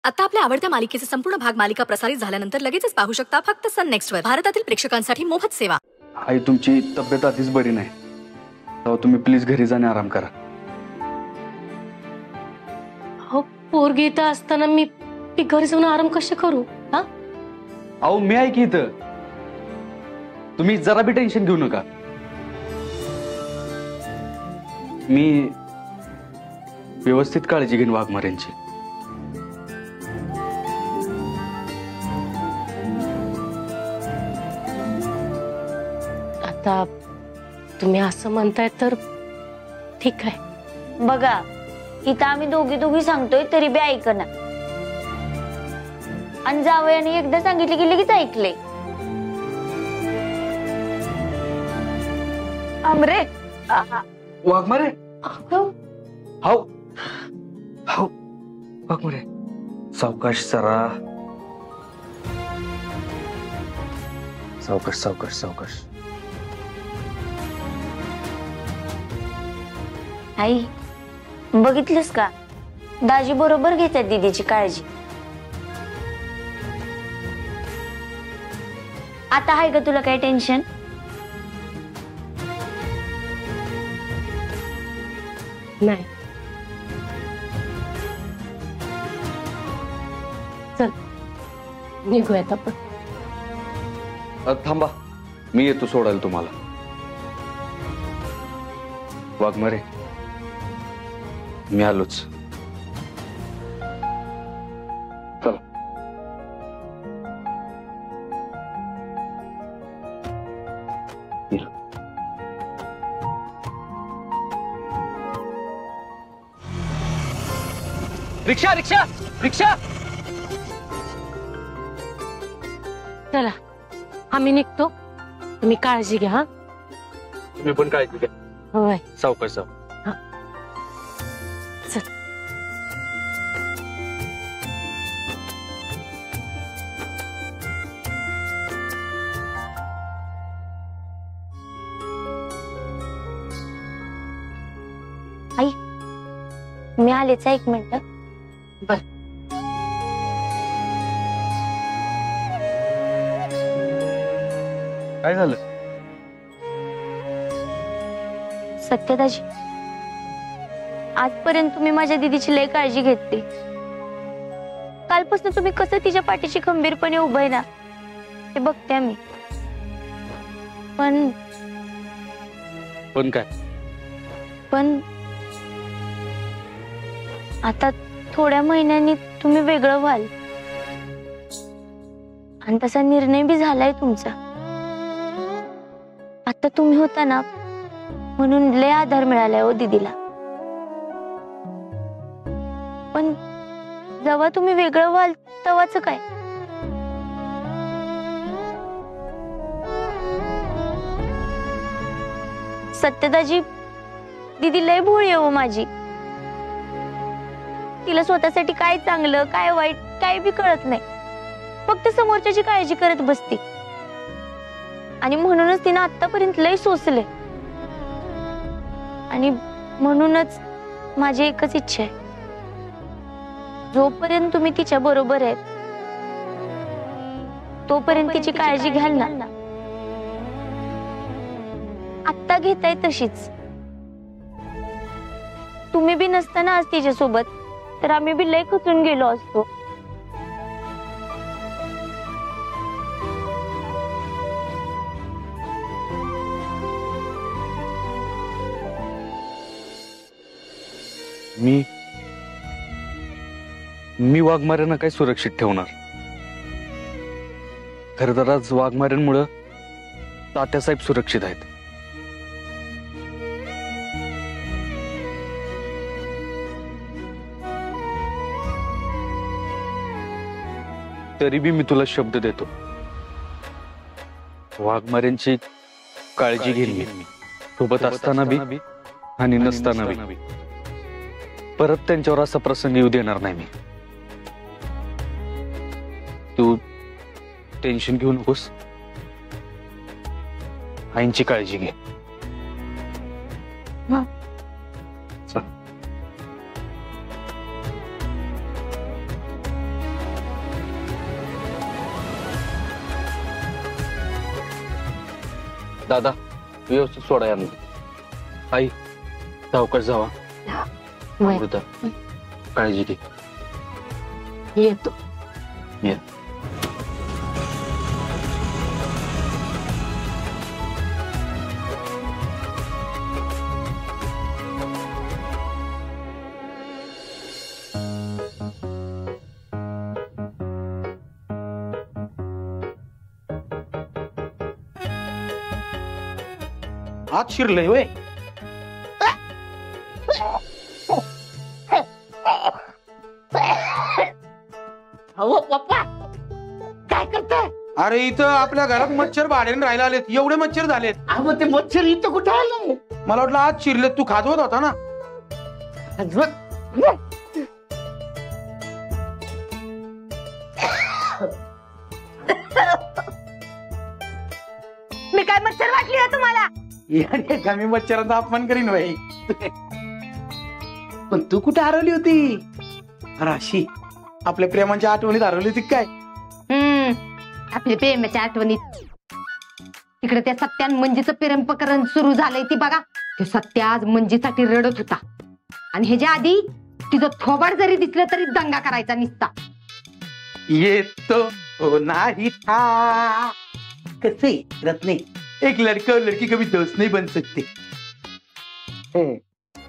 आता आपल्या आवडत्या मालिकेचे संपूर्ण भाग मालिका प्रसारित झाल्यानंतर लगेचच पाहू शकता फक्त सन नेक्स्ट वर. भारतातील प्रेक्षकांसाठी मोफत सेवा. आई तुमची तब्येत आधीच बरी नाही, तेव्हा तुम्ही प्लीज घरी जाणे आराम करा. हो पोरगी इथं असताना मी घरी जाऊन आराम कसे करू? हा अहो मी आहे की इथं, तुम्ही जरा बी टेन्शन घेऊ नका. मी व्यवस्थित काळजी घेईन वाघमाऱ्यांची. आता तुम्ही असं म्हणताय तर ठीक आहे. बघा इथं आम्ही दोघी सांगतोय तरी बी ऐकना, आणि जावयाने एकदा सांगितले की लगेच ऐकले. अमरे वाघमारे, हाव हाव वाघमारे, सावकाश जरा, सावकाश सावकाश सावकाश. आई बघितलंस का, दाजी बरोबर घेतात दीदीची काळजी. आता आहे का तुला काही टेन्शन? नाही. चल निघूयात आपण. थांबा, मी येतो सोडायला तुम्हाला. वाघमारे मी आलोच. चला. रिक्षा रिक्षा रिक्षा. चला आम्ही निघतो, तुम्ही काळजी घ्या. हा तुम्ही पण काळजी घ्या. होय सावकाश जाऊ. चल. आई मी आलेच, एक मिनिट. बर. काय झालं? सत्यदाजी आजपर्यंत तुम्ही माझ्या दीदीची लय काळजी घेतली. कालपासून तुम्ही कसं तिच्या पाठीशी खंबीरपणे उभे ना ते बघते मी. पण काय? पण आता थोड्या महिन्यांनी तुम्ही वेगळं व्हाल, आणि तसा निर्णय बी झालाय तुमचा. आता तुम्ही होता ना म्हणून लय आधार मिळालाय हो दीदीला. पण जेव्हा तुम्ही वेगळं व्हाल तेव्हाच काय? सत्यदाजी दीदी लय भोळी आहे हो माझी. तिला स्वतःसाठी काय चांगलं काय वाईट काय बी कळत नाही, फक्त समोरच्याची काळजी करत बसते. आणि म्हणूनच तिनं आतापर्यंत लय सोसले. आणि म्हणूनच माझी एकच इच्छा आहे, जोपर्यंत तुम्ही तिच्या बरोबर आहेत तोपर्यंत तिची काळजी घ्याल ना. आत्ता घेताय तशीच. तुम्ही बी नसताना आज तिच्यासोबत तर आम्ही बी लय खचून गेलो असतो. मी वाघमाऱ्यांना काय सुरक्षित ठेवणार? खरं तर आज वाघमाऱ्यांमुळं तात्यासाहेब सुरक्षित आहेत. तरी बी मी तुला शब्द देतो, वाघमाऱ्यांची काळजी घेईन मी, सोबत असताना बी आणि नसताना बी. परत त्यांच्यावर असा प्रसंग येऊ देणार नाही मी. तू टेन्शन घेऊ नकोस, आईंची काळजी घे. चल. दादा व्यवस्थित सोडा यांना. आई सावकाश जावा. वय. अमृता काळजी घे. येतो. ये. आत शिरलंय होय. अहो पप्पा काय करताय? अरे इथं आपल्या घरात मच्छर भाड्याने राहायला आलेत. एवढे मच्छर झालेत. अहो ते मच्छर इथं कुठं आलं? मला वाटलं आत शिरलेत. तू खाजवत होता ना. मी काय मच्छर वाटली आहे तुम्हाला? याने का मी मच्छरांचा अपमान करीन भाई. पण तू कुठे हरवली होती? अरे अशी आपल्या प्रेमाच्या आठवणीत हरवली होती काय? आपल्या प्रेमाच्या आठवणीत तिकडे त्या सत्यान मंजीचं प्रेम प्रकरण सुरू झालंय ती बघा. ते सत्या आज मंजीसाठी रडत होता आणि ह्याच्या आधी तिचं थोबाड जरी दिसलं तरी दंगा करायचा निसता. येतो हो नाही था. कसे रत्ने एक लड़का और लड़की कभी दोस्त नहीं बन सकते.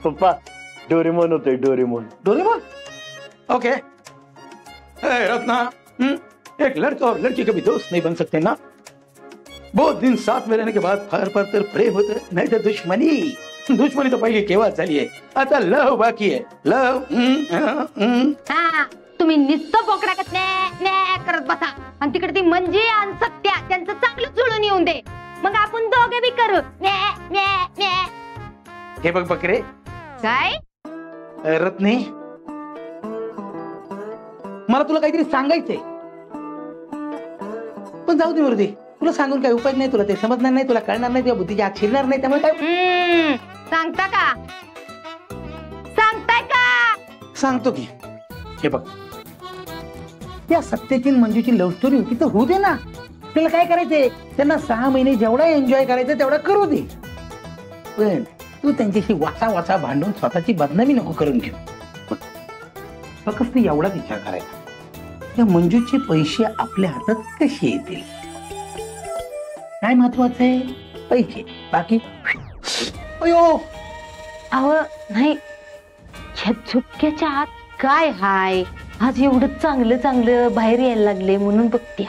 पप्पा डोरेमोन होतोय डोरेमोन. Doraemon okay. रत्ना एक लड़का और लड़की कभी दोस्त नहीं बन सकते ना. बहुत दिन साथ में रहने के बाद फार फार तर प्रेम होतं नाही तर दुश्मनी. दुश्मनी तर पहिले केव्हाच झाली आहे. आता लव बाकी आहे. लव. हा तुम्ही नुसतं बोकडाकत ने करत बसा आणि तिकडे ती मंजी आणि सत्या त्यांचं चांगलं जुळून येऊन दे. मग आपण दोघे बी करू. हे बघ बकरे. काय रत्ने मला तुला काहीतरी सांगायचंय. पण जाऊ दे मरुदे. तुला सांगून काय उपाय नाही. तुला ते समजणार नाही. तुला कळणार नाही. तुझ्या बुद्धीची आत शिरणार नाही. त्यामुळे काय सांगता का? सांगताय का? सांगतो की. हे बघ त्या सत्याची मंजूची लव्ह स्टोरी होती तर होऊ दे ना. त्याला काय करायचंय. त्यांना 6 महिने जेवढा एन्जॉय करायचं तेवढा करू दे. पण तू त्यांच्याशी वाचा वाचा भांडून स्वतःची बदनामी नको करून घेऊ. फक्त एवढा विचार करायचा. या मंजूचे पैसे आपल्या हातात कसे येतील. काय महत्वाचं आहे. पैसे. बाकी अयो अहो नाही ह्या झुपक्याच्या आत काय हाय. आज एवढं चांगलं चांगलं बाहेर यायला लागले म्हणून बघत्या.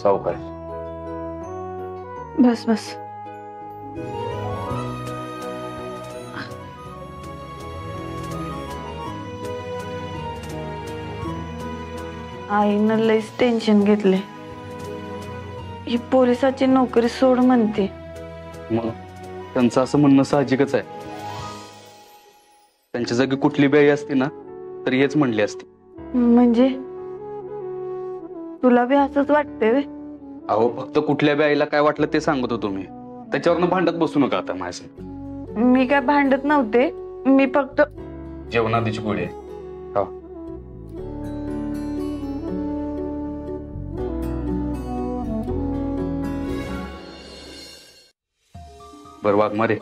सावकाश. बस बस. आईनं लईच टेन्शन घेतले. ही पोलिसाची नोकरी सोड म्हणते. मग त्यांचं असं म्हणणं साहजिकच आहे. त्यांच्या जागी कुठली बाई असती ना तर हेच म्हणली असती. म्हणजे तुला बी असंच वाटतंय व्हय? अहो फक्त कुठल्या बाईला काय वाटलं ते सांगत होतो मी. त्याच्यावरनं भांडत बसू नका आता माझ्यासंग. मी काय भांडत नव्हते. मी फक्त जेवणादीची गोळी आहे. हा. बरं वाघमारे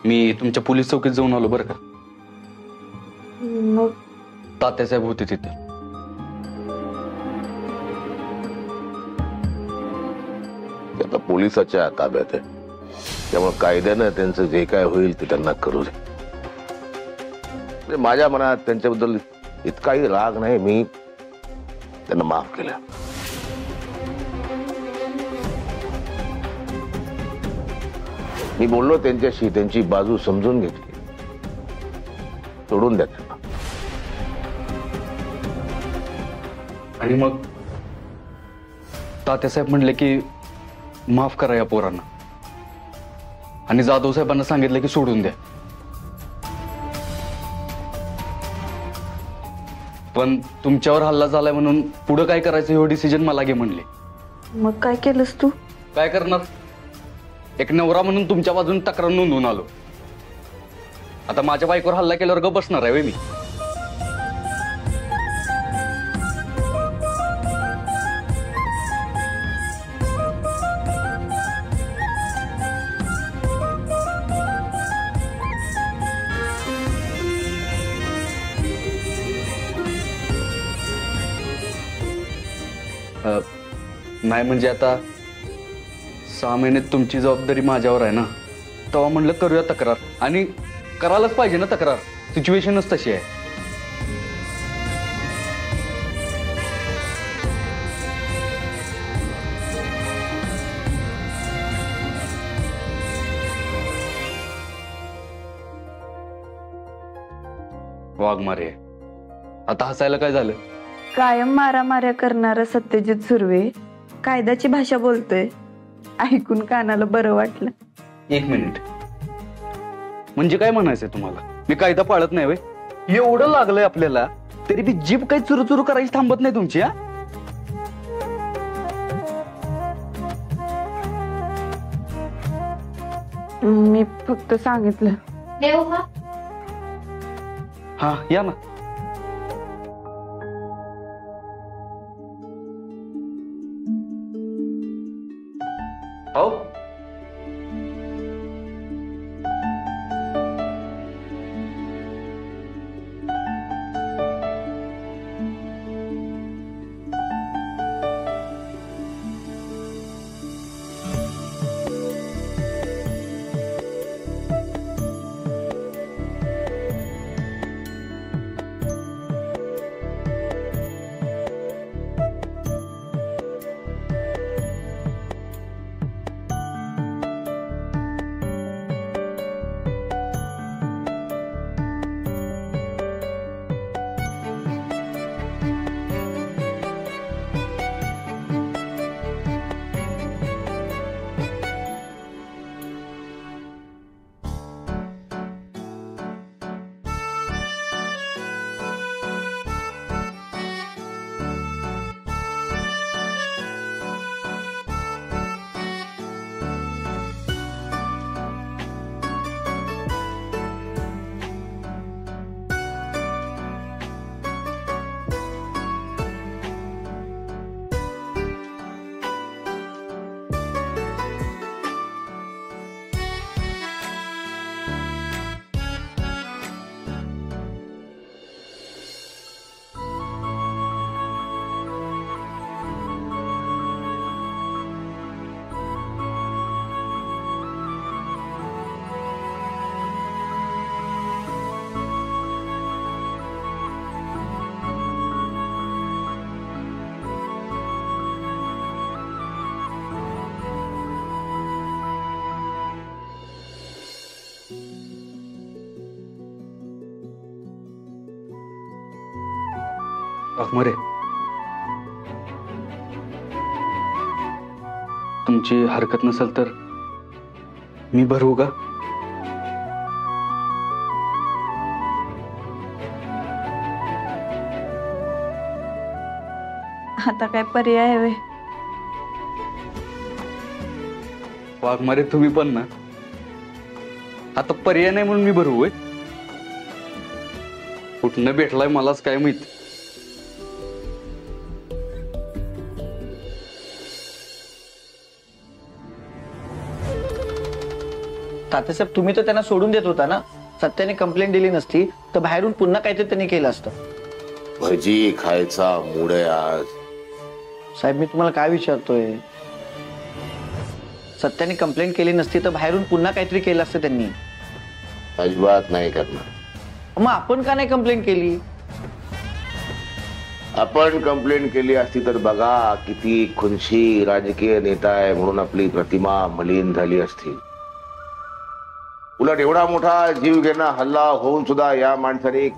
मी तुमच्या पोलीस चौकीत जाऊन आलो बरं का. मग तात्यासाहेब होते तिथे. आता पोलिसाच्या ताब्यात आहे. त्यामुळे कायद्यानं त्यांचं जे काय होईल ते त्यांना करू दे. माझ्या मनात त्यांच्याबद्दल इतकाही राग नाही. मी त्यांना माफ केलं. मी बोललो त्यांच्याशी. त्यांची बाजू समजून घेतली. सोडून द्या त्यांना. आणि मग तात्यासाहेब म्हणले की माफ करा या पोरांना आणि जाधव साहेबांना सांगितलं की सोडून द्या. पण तुमच्यावर हल्ला झालाय म्हणून पुढे काय करायचं हे डिसिजन मला घे म्हणले. मग काय केलंस तू? काय करणार, एक नवरा म्हणून तुमच्या बाजून तक्रार नोंदवून आलो. आता माझ्या बायकोवर हल्ला केल्यावर ग बसणार आहे मी. नाही म्हणजे आता 6 महिन्यात तुमची जबाबदारी माझ्यावर आहे ना, तेव्हा म्हणलं करूया तक्रार. आणि करायलाच पाहिजे ना तक्रार, सिच्युएशनच तशी आहे. वाघमारे, आता हसायला काय झालं? कायम मारामाऱ्या करणारा सत्यजित सुर्वे कायद्याची भाषा बोलतोय, ऐकून कानाला बरं वाटलं. 1 मिनिट, म्हणजे काय म्हणायचंय तुम्हाला? मी कायदा पाळत नाही वे? एवढं लागलंय आपल्याला तरी बी जीभ काही चुरू करायची थांबत नाही तुमची. हा मी फक्त सांगितलं. हा या ना. हो वाघमारे, तुमची हरकत नसेल तर मी भरवू का? आता काय पर्याय आहे वे? वाघमारे तुम्ही पण ना, आता पर्याय नाही म्हणून मी भरवू. कुठनं भेटलाय मलाच काय माहित. तात्यासाहेब, तुम्ही तर त्यांना सोडून देत होता ना. सत्याने कंप्लेंट दिली नसती तर बाहेरून पुन्हा काहीतरी त्यांनी केलं असतं. भजी खायचा मूड आहे आज. साहेब, मी तुम्हाला काय विचारतोय, सत्याने कंप्लेंट केली नसती तर बाहेरून पुन्हा काहीतरी केलं असतं त्यांनी. अजिबात नाही करणार. मग आपण का नाही कंप्लेंट केली? आपण कंप्लेंट केली असती तर बघा किती खुनशी राजकीय नेता आहे म्हणून आपली प्रतिमा मलिन झाली असती. उलट एवढा मोठा जीव घेणा हल्ला होऊन सुद्धा या माणसाने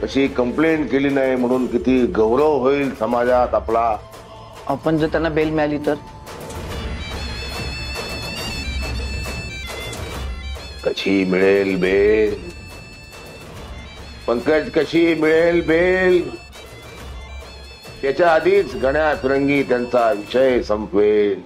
अशी कंप्लेंट केली नाही म्हणून किती गौरव होईल समाजात आपला. आपण जर त्यांना बेल मिळाली तर कशी मिळेल बेल, पंकज कशी मिळेल बेल, त्याच्या आधीच गण्या फिरंगी त्यांचा विषय संपवेल.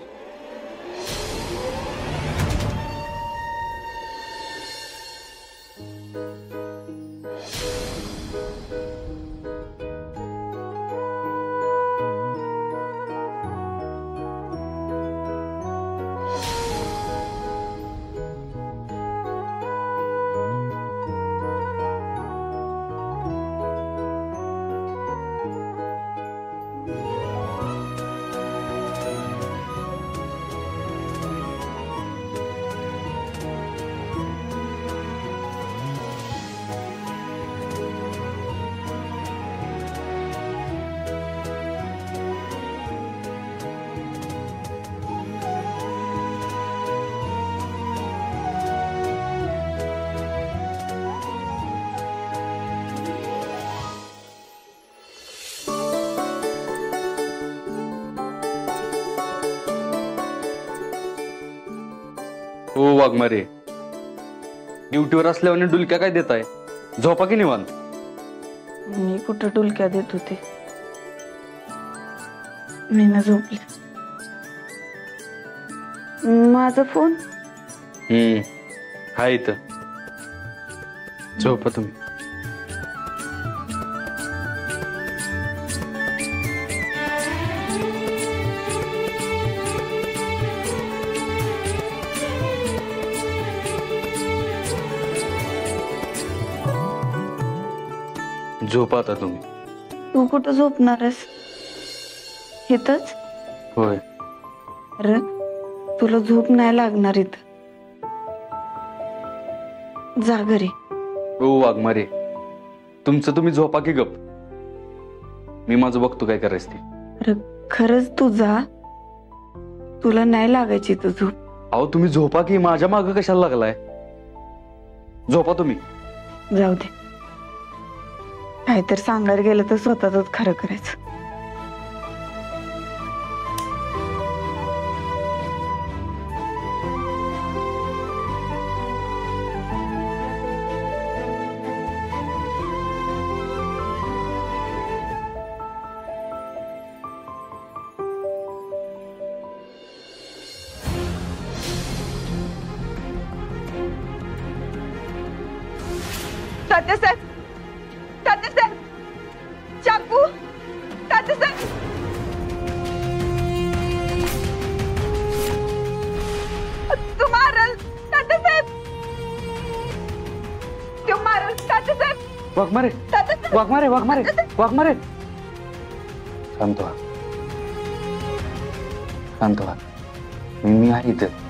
हो वाघमारे, ड्युटीवर असल्यावर डुलक्या काय देताय? झोपा की निवांत. मी कुठं डुलक्या देत होते, मी ना झोपले. माझा फोन हाय इथं, झोपा तुम्ही. झोपा आता तुम्ही. तू कुठं झोपणार आहेस? इथंच? होय. अरे तुला झोप नाही लागणार इथं, जा घरी. हो वाघमारे, तुमचं तुम्ही झोपा की गप, मी माझं बघतो काय करायचं ते. अरे खरंच तू जा, तुला नाही लागायची इथं झोप. अहो तुम्ही झोपा की, माझ्या मागं कशाला लागलाय? झोपा तुम्ही. जाऊ दे, काहीतरी सांगायला गेलं तर स्वतःच खरं करायचं. तात्यासाहेब, तात्यासाहेब, चाकू, तात्यासाहेब. तू मारल तात्यासाहेब, तू मारल तात्यासाहेब. वाघमारे, वाघमारे, वाघमारे, वाघमारे. शांत व्हा, शांत व्हा. मी आहे इथं.